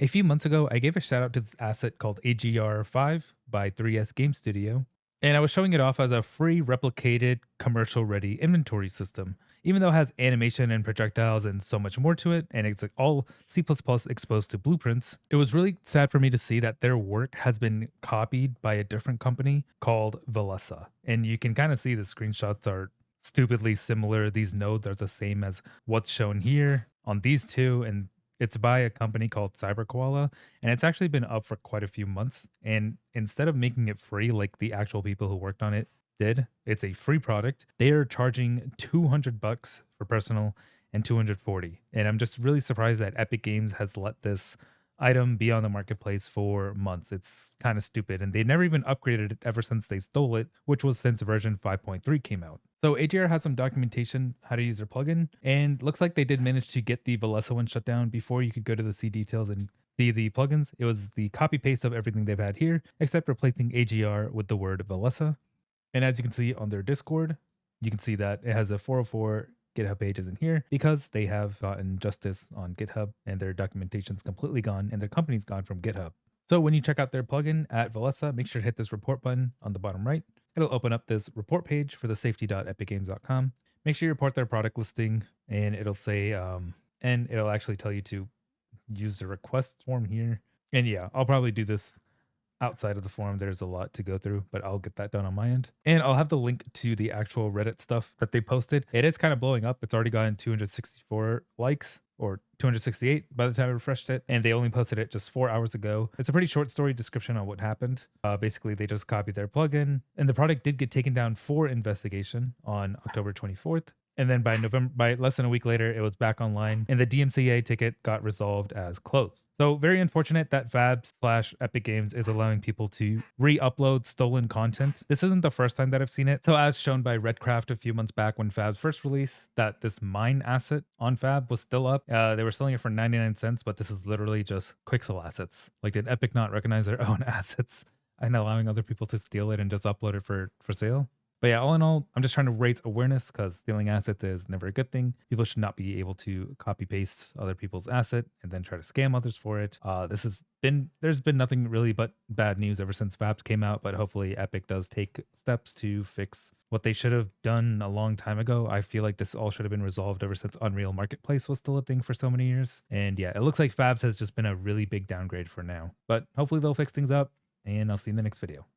A few months ago, I gave a shout out to this asset called AGR5 by 3S Game Studio, and I was showing it off as a free replicated commercial ready inventory system. Even though it has animation and projectiles and so much more to it, and it's like all C++ exposed to blueprints, it was really sad for me to see that their work has been copied by a different company called Velessa. And you can kind of see the screenshots are stupidly similar. These nodes are the same as what's shown here on these two, and it's by a company called CyberKoala, and it's actually been up for quite a few months. And instead of making it free like the actual people who worked on it did, it's a free product. They are charging $200 for personal and 240. And I'm just really surprised that Epic Games has let this item be on the marketplace for months. It's kind of stupid. And they never even upgraded it ever since they stole it, which was since version 5.3 came out. So AGR has some documentation how to use their plugin, and looks like they did manage to get the Velessa one shut down before you could go to the C details and see the plugins. It was the copy paste of everything they've had here, except replacing AGR with the word Velessa. And as you can see on their Discord, you can see that it has a 404 GitHub pages in here because they have gotten justice on GitHub and their documentation's completely gone and their company's gone from GitHub. So when you check out their plugin at Velessa, make sure to hit this report button on the bottom right. It'll open up this report page for the safety.epicgames.com. Make sure you report their product listing, and it'll say, and it'll actually tell you to use the request form here. And yeah, I'll probably do this outside of the forum. There's a lot to go through, but I'll get that done on my end. And I'll have the link to the actual Reddit stuff that they posted. It is kind of blowing up. It's already gotten 264 likes or 268 by the time I refreshed it. And they only posted it just 4 hours ago. It's a pretty short story description on what happened. Basically, they just copied their plugin, and the product did get taken down for investigation on October 24th. And then by less than a week later, it was back online, and the DMCA ticket got resolved as closed. So very unfortunate that FABs slash Epic Games is allowing people to re-upload stolen content. This isn't the first time that I've seen it. So as shown by Redcraft a few months back when FABs first released, that this mine asset on Fab was still up. They were selling it for 99 cents, but this is literally just Quixel assets. Like, did Epic not recognize their own assets and allowing other people to steal it and just upload it for sale? But yeah, all in all, I'm just trying to raise awareness because stealing assets is never a good thing. People should not be able to copy paste other people's asset and then try to scam others for it. There's been nothing really but bad news ever since FABs came out, but hopefully Epic does take steps to fix what they should have done a long time ago. I feel like this all should have been resolved ever since Unreal Marketplace was still a thing for so many years. And yeah, it looks like FABs has just been a really big downgrade for now, but hopefully they'll fix things up, and I'll see you in the next video.